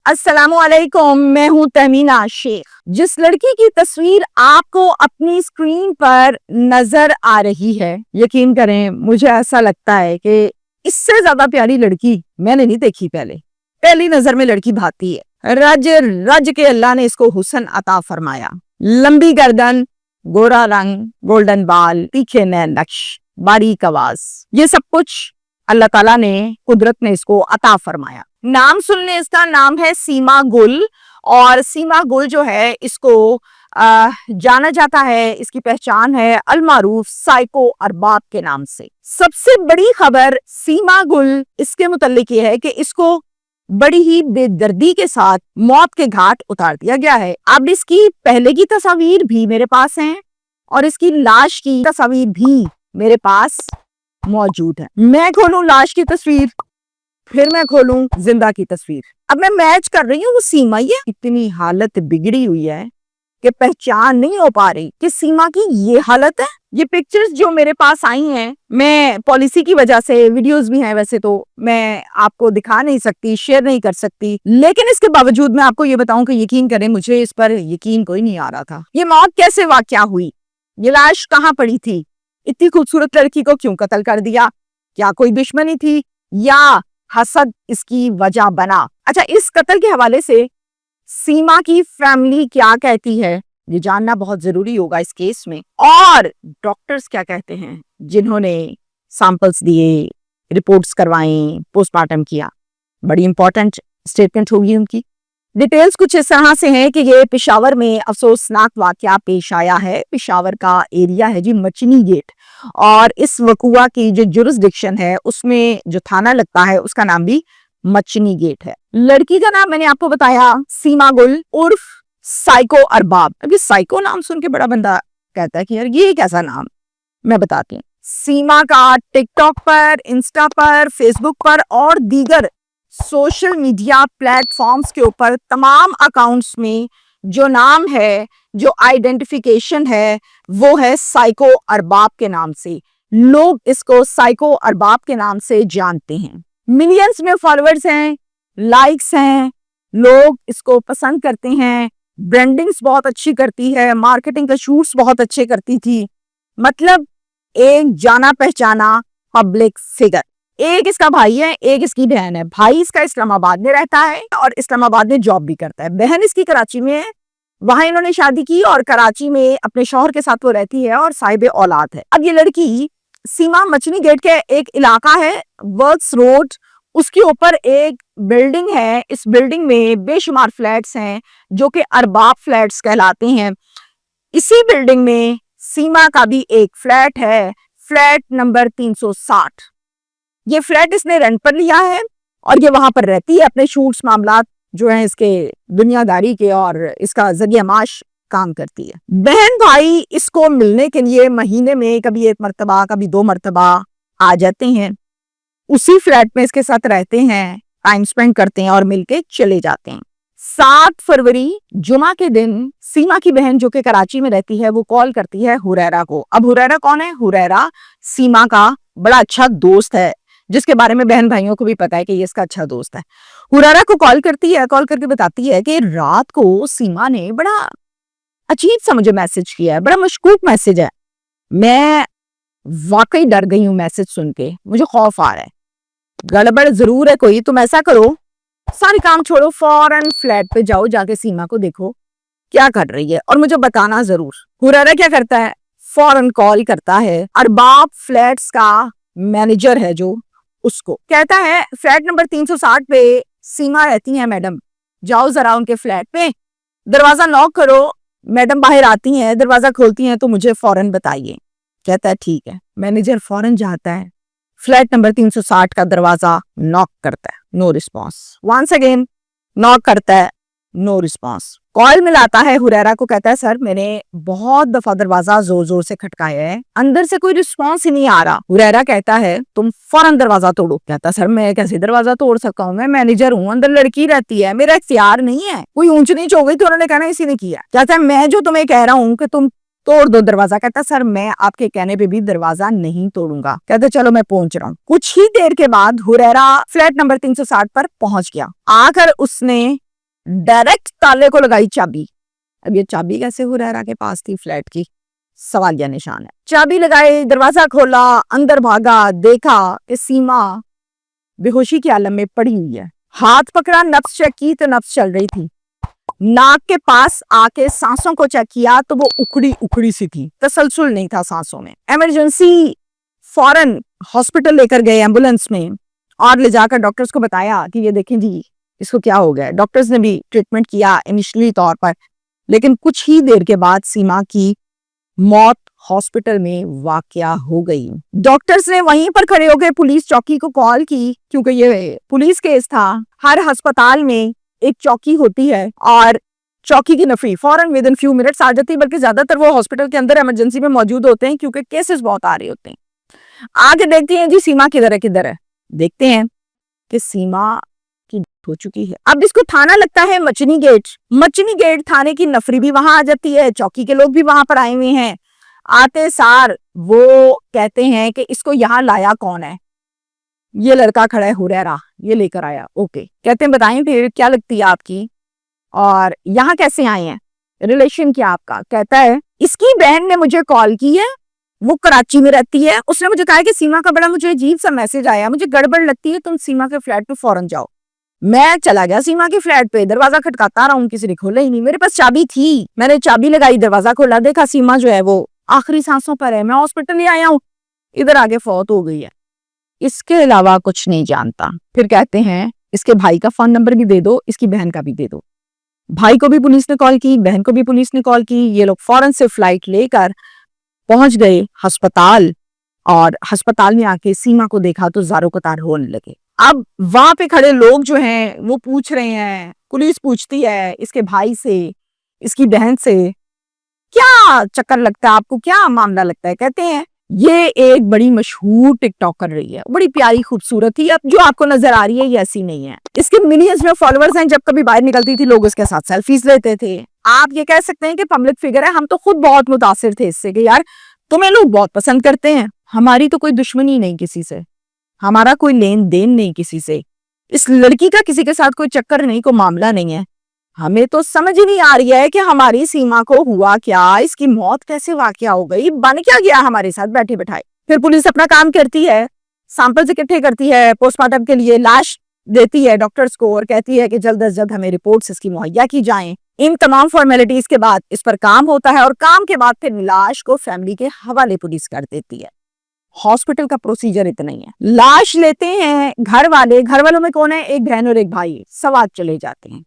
अस्सलामुअलैकुम, मैं हूँ तमीना शेख। जिस लड़की की तस्वीर आपको अपनी स्क्रीन पर नजर आ रही है, यकीन करें मुझे ऐसा लगता है कि इससे ज्यादा प्यारी लड़की मैंने नहीं देखी। पहली नजर में लड़की भाती है। रज रज के अल्लाह ने इसको हुस्न अता फरमाया। लंबी गर्दन, गोरा रंग, गोल्डन बाल, तीखे नैन नक्श, बारीक आवाज, ये सब कुछ अल्लाह ताला ने, कुदरत ने इसको अता फरमाया। नाम सुनने, इसका नाम है सीमा गुल। और सीमा गुल जो है, इसको जाना जाता है, इसकी पहचान है अलमारूफ साइको अरबाब के नाम से। सबसे बड़ी खबर सीमा गुल इसके मुतल्लिक ये है कि इसको बड़ी ही बेदर्दी के साथ मौत के घाट उतार दिया गया है। अब इसकी पहले की तस्वीर भी मेरे पास हैं और इसकी लाश की तस्वीर भी मेरे पास मौजूद है। मैं खोलूं लाश की तस्वीर, फिर मैं खोलूं जिंदा की तस्वीर। अब मैं मैच कर रही हूँ वो सीमा। ये इतनी हालत बिगड़ी हुई है कि पहचान नहीं हो पा रही कि सीमा की ये हालत है। ये पिक्चर्स जो मेरे पास आई हैं, मैं पॉलिसी की वजह से, वीडियोस भी हैं वैसे तो मैं आपको दिखा नहीं सकती, शेयर नहीं कर सकती, लेकिन इसके बावजूद मैं आपको ये बताऊं कि यकीन करें, मुझे इस पर यकीन कोई नहीं आ रहा था। ये मौत कैसे वाकया हुई, ये लाश कहाँ पड़ी थी, इतनी खूबसूरत लड़की को क्यों कत्ल कर दिया, क्या कोई दुश्मनी थी या हसद इसकी वजह बना। अच्छा, इस कत्ल के हवाले से सीमा की फैमिली क्या कहती है, ये जानना बहुत जरूरी होगा इस केस में। और डॉक्टर्स क्या कहते हैं जिन्होंने सैंपल्स दिए, रिपोर्ट्स करवाई, पोस्टमार्टम किया। बड़ी इंपॉर्टेंट स्टेटमेंट होगी उनकी। डिटेल्स कुछ इस तरह से हैं कि ये पेशावर में अफसोसनाक वाकया पेश आया है। पेशावर का एरिया है जी मचनी गेट, और इस वकुआ की जो जुरिस्डिक्शन है, उसमें जो थाना लगता है उसका नाम भी मचनी गेट है। लड़की का नाम मैंने आपको बताया सीमा गुल उर्फ साइको अरबाब। अब ये साइको नाम सुन के बड़ा बंदा कहता है कि यार ये कैसा नाम, मैं बताती हूँ। सीमा का टिकटॉक पर, इंस्टा पर, फेसबुक पर और दीगर सोशल मीडिया प्लेटफॉर्म्स के ऊपर तमाम अकाउंट्स में जो नाम है, जो आइडेंटिफिकेशन है, वो है साइको अरबाब के नाम से। लोग इसको साइको अरबाब के नाम से जानते हैं। मिलियंस में फॉलोअर्स हैं, लाइक्स हैं, लोग इसको पसंद करते हैं। ब्रांडिंग्स बहुत अच्छी करती है, मार्केटिंग का शूट्स बहुत अच्छे करती थी। मतलब एक जाना पहचाना पब्लिक फिगर। एक इसका भाई है, एक इसकी बहन है। भाई इसका इस्लामाबाद में रहता है और इस्लामाबाद में जॉब भी करता है। बहन इसकी कराची में है, वहां इन्होंने शादी की और कराची में अपने शौहर के साथ वो रहती है और साहिब औलाद है। अब ये लड़की सीमा मचनी गेट के एक इलाका है वर्क्स रोड, उसके ऊपर एक बिल्डिंग है। इस बिल्डिंग में बेशुमार फ्लैट्स हैं जो कि अरबाब फ्लैट्स कहलाते हैं। इसी बिल्डिंग में सीमा का भी एक फ्लैट है, फ्लैट नंबर 360। ये फ्लैट इसने रेंट पर लिया है और ये वहां पर रहती है। अपने शूट्स मामलात जो है इसके दुनियादारी के और इसका जरिया माश काम करती है। बहन भाई इसको मिलने के लिए महीने में कभी एक मर्तबा, कभी 2 मर्तबा आ जाते हैं। उसी फ्लैट में इसके साथ रहते हैं, टाइम स्पेंड करते हैं और मिलके चले जाते हैं। 7 फरवरी जुमा के दिन सीमा की बहन जो कि कराची में रहती है, वो कॉल करती है हुरैरा को। अब हुरैरा कौन है? हुरैरा सीमा का बड़ा अच्छा दोस्त है, जिसके बारे में बहन भाइयों को भी पता है कि ये इसका अच्छा दोस्त है। हुरैरा को कॉल करती है, कॉल करके बताती है कि रात को सीमा ने बड़ा अजीब सा मुझे मैसेज किया है, बड़ा मशकूक मैसेज है। मैं वाकई डर गई हूँ मैसेज सुन के, मुझे खौफ आ रहा है, गड़बड़ जरूर है कोई। तुम ऐसा करो, सारे काम छोड़ो, फौरन फ्लैट पे जाओ, जाके सीमा को देखो क्या कर रही है और मुझे बताना जरूर। हुरैरा क्या करता है, फौरन कॉल करता है अरबाब फ्लैट्स का मैनेजर है जो, उसको कहता है फ्लैट नंबर 360 पे सीमा रहती है मैडम, जाओ जरा उनके फ्लैट पे, दरवाजा नॉक करो, मैडम बाहर आती हैं, दरवाजा खोलती हैं तो मुझे फौरन बताइए। कहता है ठीक है। मैनेजर फौरन जाता है, फ्लैट नंबर 360 का दरवाजा नॉक करता है, no response. Once again knock करता है, नो रिस्पॉन्स। कॉल मिलाता है हुरैरा को, कहता है सर मैंने बहुत दफा दरवाजा जोर जोर से खटकाया है, अंदर से कोई रिस्पॉन्स ही नहीं आ रहा। हुरैरा कहता है तुम फौरन दरवाजा तोड़ो। कहता सर मैं कैसे दरवाजा तोड़ सकता हूँ, मैं मैनेजर हूँ, अंदर लड़की रहती है, मेरा इख्तियार नहीं है, कोई ऊंच नीच हो गई तो उन्होंने कहना इसी ने किया। कहता है मैं जो तुम्हें कह रहा हूँ कि तुम तोड़ दो दरवाजा। कहता सर मैं आपके कहने पे भी दरवाजा नहीं तोड़ूंगा। कहते चलो मैं पहुंच रहा हूँ। कुछ ही देर के बाद हुरैरा फ्लैट नंबर 360 पर पहुंच गया। आकर उसने डायरेक्ट ताले को लगाई चाबी। अब ये चाबी कैसे हुरैरा के पास थी फ्लैट की, सवालिया निशान है। चाबी लगाई, दरवाजा खोला, अंदर भागा, देखा कि सीमा बेहोशी के आलम में पड़ी हुई है। हाथ पकड़ा, नब्ज चेक की तो नब्ज चल रही थी। नाक के पास आके सांसों को चेक किया तो वो उखड़ी उखड़ी सी थी, तसलसल नहीं था सांसों में। इमरजेंसी फौरन हॉस्पिटल लेकर गए एम्बुलेंस में और ले जाकर डॉक्टर्स को बताया कि ये देखें जी इसको क्या हो गया। डॉक्टर्स ने भी ट्रीटमेंट किया इनिशियली तौर पर, लेकिन कुछ ही देर के बाद सीमा की मौत हॉस्पिटल में वाकया हो गई। डॉक्टर्स ने वहीं पर खड़े होकर पुलिस चौकी को कॉल की, क्योंकि ये पुलिस केस था। हर अस्पताल में एक चौकी होती है और चौकी की नफरी फौरन विद इन फ्यू मिनट्स आ जाती है, बल्कि ज्यादातर वो हॉस्पिटल के अंदर इमरजेंसी में मौजूद होते हैं क्योंकि केसेस बहुत आ रहे होते हैं। आगे देखते हैं जी सीमा किधर है किधर है। देखते हैं कि सीमा की हो चुकी है। अब इसको थाना लगता है मचनी गेट। मचनी गेट थाने की नफरी भी वहां आ जाती है, चौकी के लोग भी वहां पर आए हुए हैं। आते सार वो कहते हैं कि इसको यहाँ लाया कौन है। ये लड़का खड़ा है हुरैरा, ये लेकर आया। ओके, कहते हैं बताएं फिर क्या लगती है आपकी और यहाँ कैसे आए हैं, रिलेशन क्या आपका। कहता है इसकी बहन ने मुझे कॉल की है, वो कराची में रहती है। उसने मुझे कहा कि सीमा का बड़ा मुझे अजीब सा मैसेज आया, मुझे गड़बड़ लगती है, तुम सीमा के फ्लैट पे फौरन जाओ। मैं चला गया सीमा के फ्लैट पे, दरवाजा खटकाता रहा हूँ, किसी ने खोला ही नहीं। मेरे पास चाबी थी, मैंने चाबी लगाई, दरवाजा खोला, देखा सीमा जो है वो आखिरी सांसों पर है। मैं हॉस्पिटल ही आया हूँ, इधर आगे फौत हो गई है। इसके अलावा कुछ नहीं जानता। फिर कहते हैं इसके भाई का फोन नंबर भी दे दो, इसकी बहन का भी दे दो। भाई को भी पुलिस ने कॉल की, बहन को भी पुलिस ने कॉल की। ये लोग फौरन से फ्लाइट लेकर पहुंच गए अस्पताल और अस्पताल में आके सीमा को देखा तो ज़ारो कतार होने लगे। अब वहां पे खड़े लोग जो हैं वो पूछ रहे हैं, पुलिस पूछती है इसके भाई से, इसकी बहन से, क्या चक्कर लगता है आपको, क्या मामला लगता है। कहते हैं ये एक बड़ी मशहूर टिकटॉकर रही है, बड़ी प्यारी खूबसूरत थी। अब जो आपको नजर आ रही है ये ऐसी नहीं है। इसके मिलियंस में फॉलोअर्स हैं, जब कभी बाहर निकलती थी लोग उसके साथ सेल्फीज लेते थे। आप ये कह सकते हैं कि पब्लिक फिगर है। हम तो खुद बहुत मुतासिर थे इससे कि यार तुम्हें लोग बहुत पसंद करते हैं। हमारी तो कोई दुश्मनी नहीं किसी से, हमारा कोई लेन देन नहीं किसी से, इस लड़की का किसी के साथ कोई चक्कर नहीं, कोई मामला नहीं है। हमें तो समझ ही नहीं आ रही है कि हमारी सीमा को हुआ क्या, इसकी मौत कैसे वाकया हो गई, बन क्या गया हमारे साथ बैठे बैठाए। फिर पुलिस अपना काम करती है, सैंपल्स इकट्ठे करती है, पोस्टमार्टम के लिए लाश देती है डॉक्टर्स को और कहती है कि जल्द से जल्द हमें रिपोर्ट्स इसकी मुहैया की जाएं। इन तमाम फॉर्मेलिटीज के बाद इस पर काम होता है और काम के बाद फिर लाश को फैमिली के हवाले पुलिस कर देती है। हॉस्पिटल का प्रोसीजर इतना ही है। लाश लेते हैं घर वाले, घर वालों में कौन है, एक बहन और एक भाई, सवात चले जाते हैं।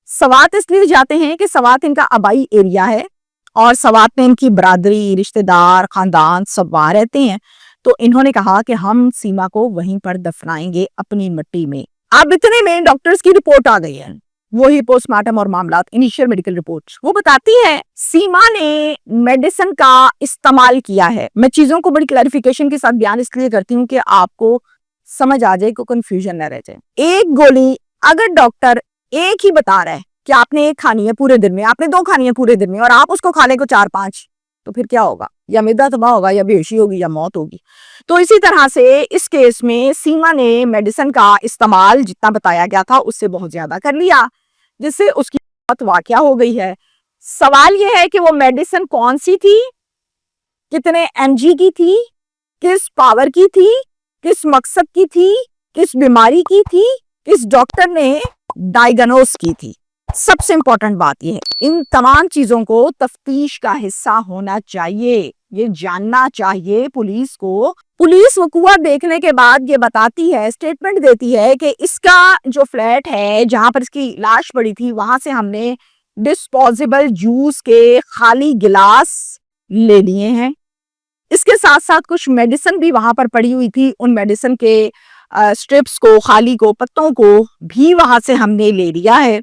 सवात इसलिए जाते हैं कि सवात इनका आबाई एरिया है और सवात में इनकी बरादरी, रिश्तेदार, खानदान सब वहां रहते हैं। तो इन्होंने कहा कि हम सीमा को वहीं पर दफनाएंगे अपनी मिट्टी में। अब इतने में डॉक्टर्स की रिपोर्ट आ गई है, वही पोस्टमार्टम और मामला, इनिशियल मेडिकल रिपोर्ट। वो बताती है सीमा ने मेडिसिन का इस्तेमाल किया है। मैं चीजों को बड़ी क्लैरिफिकेशन के साथ बयान इसलिए करती हूँ कि आपको समझ आ जाए, को कंफ्यूजन न रह जाए। एक गोली अगर डॉक्टर एक ही बता रहा है कि आपने एक खानी है पूरे दिन में, आपने 2 खानी है पूरे दिन में और आप उसको खा ले को 4-5, तो फिर क्या होगा, या मैदा तबाह होगा या बेहोशी होगी या मौत होगी। तो इसी तरह से इस केस में सीमा ने मेडिसिन का इस्तेमाल जितना बताया गया था उससे बहुत ज्यादा कर लिया, जिससे उसकी मौत वाकया हो गई है। सवाल यह है कि वो मेडिसिन कौन सी थी, कितने mg की थी, किस पावर की थी, किस मकसद की थी, किस बीमारी की थी, किस डॉक्टर ने डायग्नोस की थी। सबसे इंपॉर्टेंट बात यह है, इन तमाम चीजों को तफ्तीश का हिस्सा होना चाहिए, ये जानना चाहिए पुलिस को। पुलिस वकूआ देखने के बाद ये बताती है, स्टेटमेंट देती है कि इसका जो फ्लैट है जहां पर इसकी लाश पड़ी थी, वहां से हमने डिस्पोजेबल जूस के खाली गिलास ले लिए हैं। इसके साथ साथ कुछ मेडिसिन भी वहां पर पड़ी हुई थी, उन मेडिसिन के स्ट्रिप्स को, खाली को, पत्तों को भी वहां से हमने ले लिया है।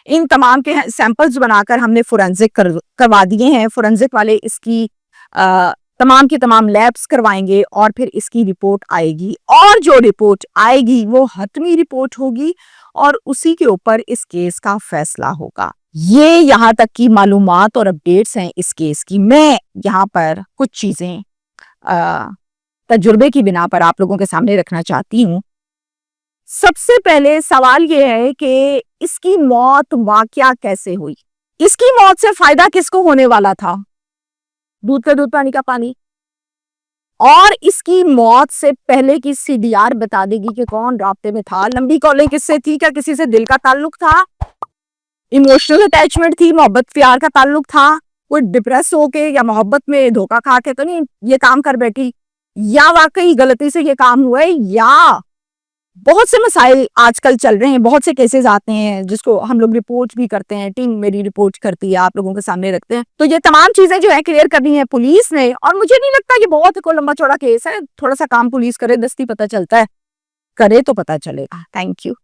इन तमाम के सैंपल्स बनाकर हमने फोरेंसिक करवा दिए हैं। फोरेंसिक वाले इसकी तमाम की तमाम लैब्स करवाएंगे और फिर इसकी रिपोर्ट आएगी और जो रिपोर्ट आएगी वो हतमी रिपोर्ट होगी और उसी के ऊपर इस केस का फैसला होगा। ये यहाँ तक की मालूमात और अपडेट्स हैं इस केस की। मैं यहाँ पर कुछ चीजें तजुर्बे की बिना पर आप लोगों के सामने रखना चाहती हूँ। सबसे पहले सवाल ये है कि इसकी मौत वाकया कैसे हुई? इसकी मौत से फायदा किसको होने वाला था? दूध का दूध, पानी का पानी। और इसकी मौत से पहले की सीडीआर बता देगी कि कौन रास्ते में था, लंबी कॉलिंग किससे थी, क्या किसी से दिल का ताल्लुक था, इमोशनल अटैचमेंट थी, मोहब्बत प्यार का ताल्लुक था, कोई डिप्रेस होके या मोहब्बत में धोखा खा के तो नहीं ये काम कर बैठी, या वाकई गलती से ये काम हुआ है, या बहुत से मसाइल आजकल चल रहे हैं, बहुत से केसेस आते हैं जिसको हम लोग रिपोर्ट भी करते हैं, टीम मेरी रिपोर्ट करती है, आप लोगों के सामने रखते हैं। तो ये तमाम चीजें जो है क्लियर करनी है पुलिस ने, और मुझे नहीं लगता ये बहुत कोई लंबा चौड़ा केस है, थोड़ा सा काम पुलिस करे, दस्ती पता चलता है, करे तो पता चलेगा। Thank you.